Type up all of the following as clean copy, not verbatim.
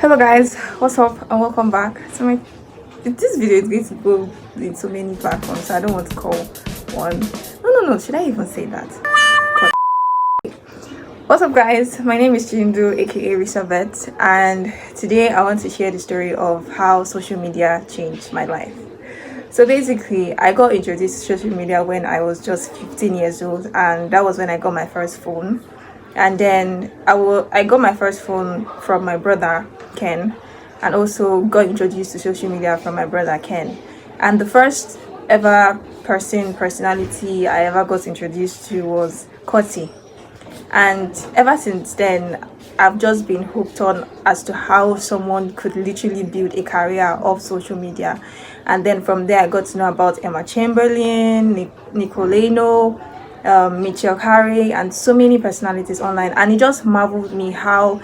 Hello guys, what's up and welcome back. This video is going to go in so many platforms, so I don't want to call one. No, should I even say that? What's up guys, my name is Chindu aka Risabeth, and today I want to share the story of how social media changed my life. So basically, I got introduced to social media when I was just 15 years old, and that was when I got my first phone. And then I got my first phone from my brother Ken, and also got introduced to social media from my brother Ken. And the first ever personality I ever got introduced to was Koti. And ever since then, I've just been hooked on as to how someone could literally build a career off social media. And then from there, I got to know about Emma Chamberlain, Nicoleno, Mitchell Carey, and so many personalities online. And it just marveled me how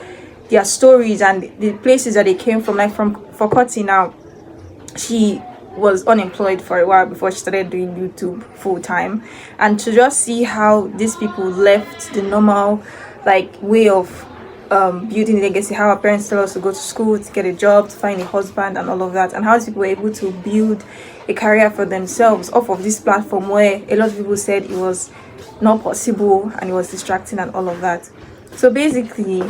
their stories and the places that they came from. Like for Koti now, she was unemployed for a while before she started doing YouTube full time, and to just see how these people left the normal way of building a legacy, how our parents tell us to go to school, to get a job, to find a husband and all of that, and how these people were able to build a career for themselves off of this platform where a lot of people said it was not possible and it was distracting and all of that. So basically,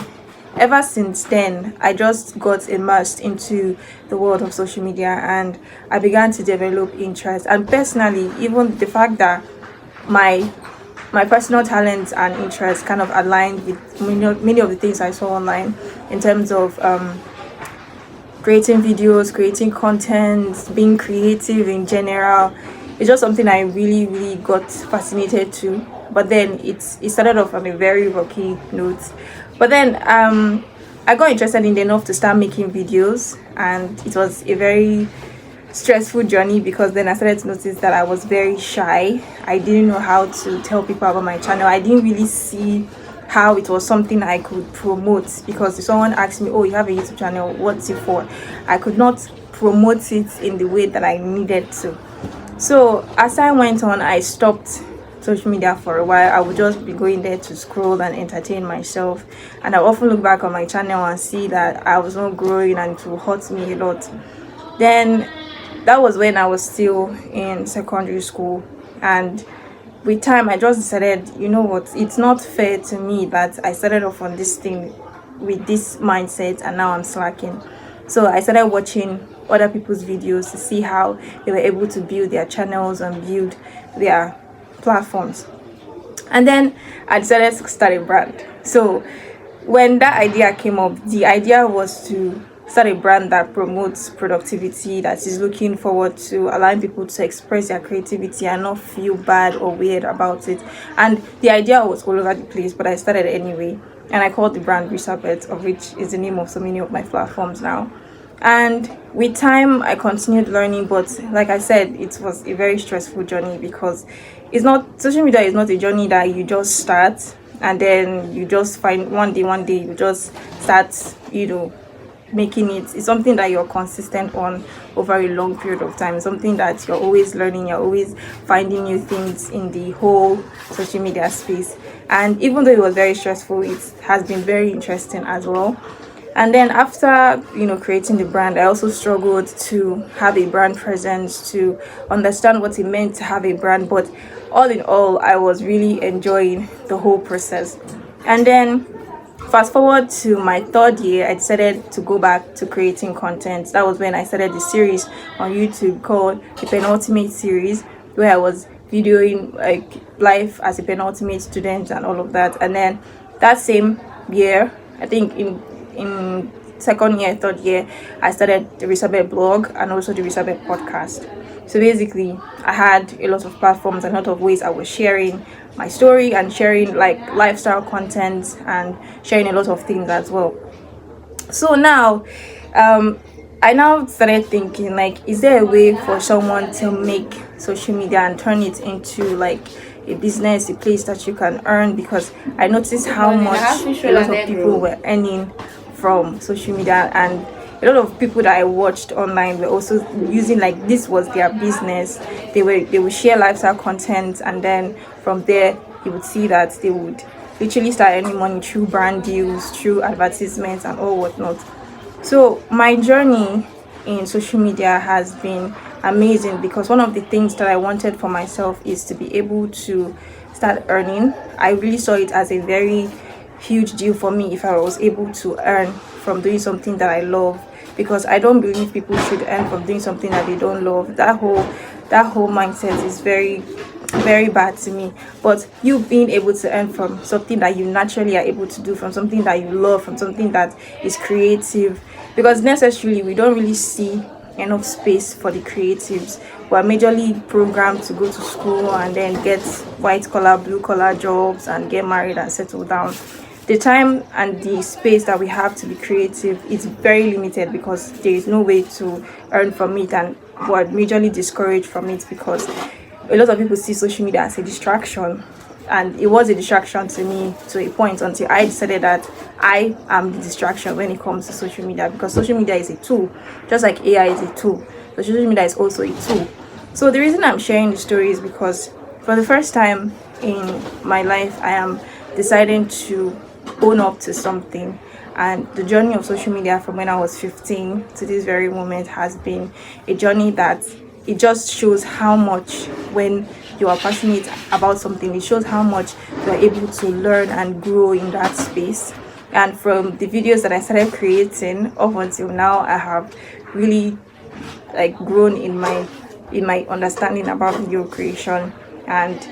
ever since then, I just got immersed into the world of social media, and I began to develop interest. And personally, even the fact that my my personal talents and interests kind of aligned with many of the things I saw online in terms of creating videos, creating content, being creative in general. It's just something I really got fascinated to. But then it started off on a very rocky note. But then I got interested in enough to start making videos, and it was a very stressful journey because then I started to notice that I was very shy. I didn't know how to tell people about my channel. I didn't really see how it was something I could promote, because if someone asked me, "Oh, you have a YouTube channel, what's it for?" I could not promote it in the way that I needed to. So as time went on, I stopped social media for a while. I would just be going there to scroll and entertain myself, and I often look back on my channel and see that I was not growing, and it will hurt me a lot. Then that was when I was still in secondary school, and with time I just decided, you know what, it's not fair to me that I started off on this thing with this mindset and now I'm slacking. So I started watching other people's videos to see how they were able to build their channels and build their platforms. And then I decided to start a brand. So when that idea came up, the idea was to start a brand that promotes productivity, that is looking forward to allowing people to express their creativity and not feel bad or weird about it. And the idea was all over the place, but I started anyway. And I called the brand Risabeth, of which is the name of so many of my platforms now. And with time I continued learning, but like I said, it was a very stressful journey because it's not social media is not a journey that you just start and then you just find one day you just start, making it. It's something that you're consistent on over a long period of time, something that you're always learning, you're always finding new things in the whole social media space. And even though it was very stressful, it has been very interesting as well. And then after creating the brand, I also struggled to have a brand presence, to understand what it meant to have a brand. But all in all, I was really enjoying the whole process. And then fast forward to my third year, I decided to go back to creating content. That was when I started the series on YouTube called the Penultimate Series, where I was videoing like life as a penultimate student and all of that. And then that same year, I think in second year, third year, I started the Risabeth blog and also the Risabeth podcast. So basically, I had a lot of platforms and a lot of ways I was sharing my story and sharing like lifestyle content and sharing a lot of things as well. So now, I now started thinking, like, is there a way for someone to make social media and turn it into like a business, a place that you can earn? Because I noticed how much a lot of people were earning from social media, and a lot of people that I watched online were also using, like, this was their business. They would share lifestyle content, and then from there you would see that they would literally start earning money through brand deals, through advertisements and all whatnot. So my journey in social media has been amazing because one of the things that I wanted for myself is to be able to start earning. I really saw it as a very huge deal for me if I was able to earn from doing something that I love, because I don't believe people should earn from doing something that they don't love. That whole mindset is very bad to me. But you being able to earn from something that you naturally are able to do, from something that you love, from something that is creative, because necessarily we don't really see enough space for the creatives. We're majorly programmed to go to school and then get white collar, blue collar jobs and get married and settle down. The time and the space that we have to be creative is very limited because there is no way to earn from it, and we're majorly discouraged from it because a lot of people see social media as a distraction, and it was a distraction to me to a point until I decided that I am the distraction when it comes to social media, because social media is a tool, just like AI is a tool. So social media is also a tool. So the reason I'm sharing the story is because for the first time in my life, I am deciding to own up to something. And the journey of social media from when I was 15 to this very moment has been a journey that it just shows how much, when you are passionate about something, it shows how much you are able to learn and grow in that space. And from the videos that I started creating up until now, I have really like grown in my understanding about video creation and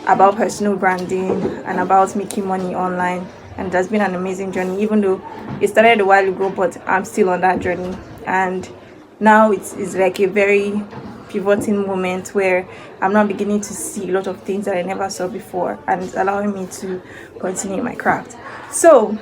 about personal branding and about making money online. And it has been an amazing journey, even though it started a while ago, but I'm still on that journey. And now it's like a very pivoting moment where I'm now beginning to see a lot of things that I never saw before, and it's allowing me to continue my craft. So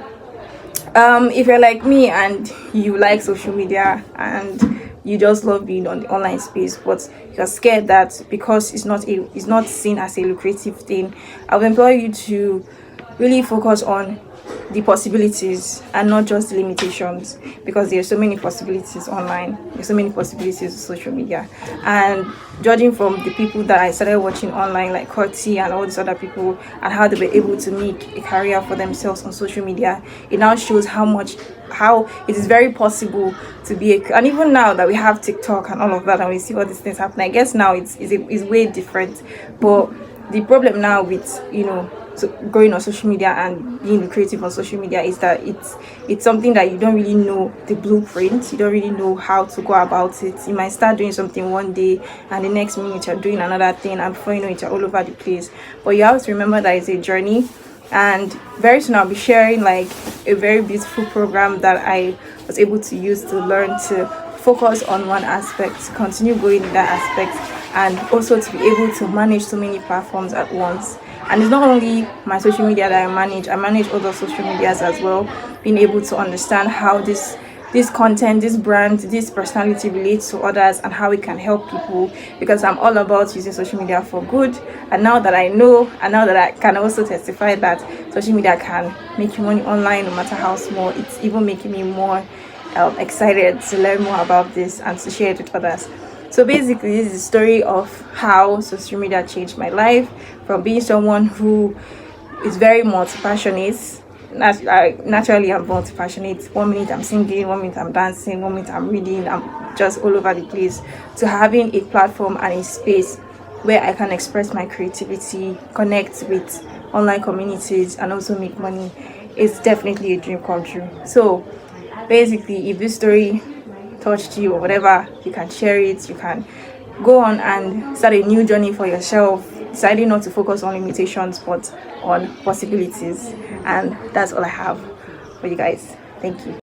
if you're like me and you like social media and you just love being on the online space, but you're scared that because it's not seen as a lucrative thing, I would implore you to really focus on the possibilities and not just the limitations, because there's so many possibilities online, there's so many possibilities in social media. And judging from the people that I started watching online, like Coty and all these other people, and how they were able to make a career for themselves on social media, it now shows how it is very possible to be and even now that we have TikTok and all of that, and we see all these things happening, I guess now it's way different. But the problem now with so going on social media and being creative on social media is that it's something that you don't really know the blueprint, you don't really know how to go about it. You might start doing something one day and the next minute you're doing another thing, and before you know it, you're all over the place. But you have to remember that it's a journey, and very soon I'll be sharing like a very beautiful program that I was able to use to learn to focus on one aspect, continue going in that aspect, and also to be able to manage so many platforms at once. And it's not only my social media that I manage other social medias as well, being able to understand how this content, this brand, this personality relates to others and how it can help people, because I'm all about using social media for good. And now that I know, and now that I can also testify that social media can make you money online no matter how small, it's even making me more excited to learn more about this and to share it with others. So basically, this is the story of how social media changed my life, from being someone who is very multi-passionate. Naturally, I'm multi-passionate. 1 minute I'm singing, 1 minute I'm dancing, 1 minute I'm reading, I'm just all over the place, to having a platform and a space where I can express my creativity, connect with online communities, and also make money. It's definitely a dream come true. So basically, if this story touched you or whatever, you can share it, you can go on and start a new journey for yourself, deciding not to focus on limitations but on possibilities. And that's all I have for you guys. Thank you.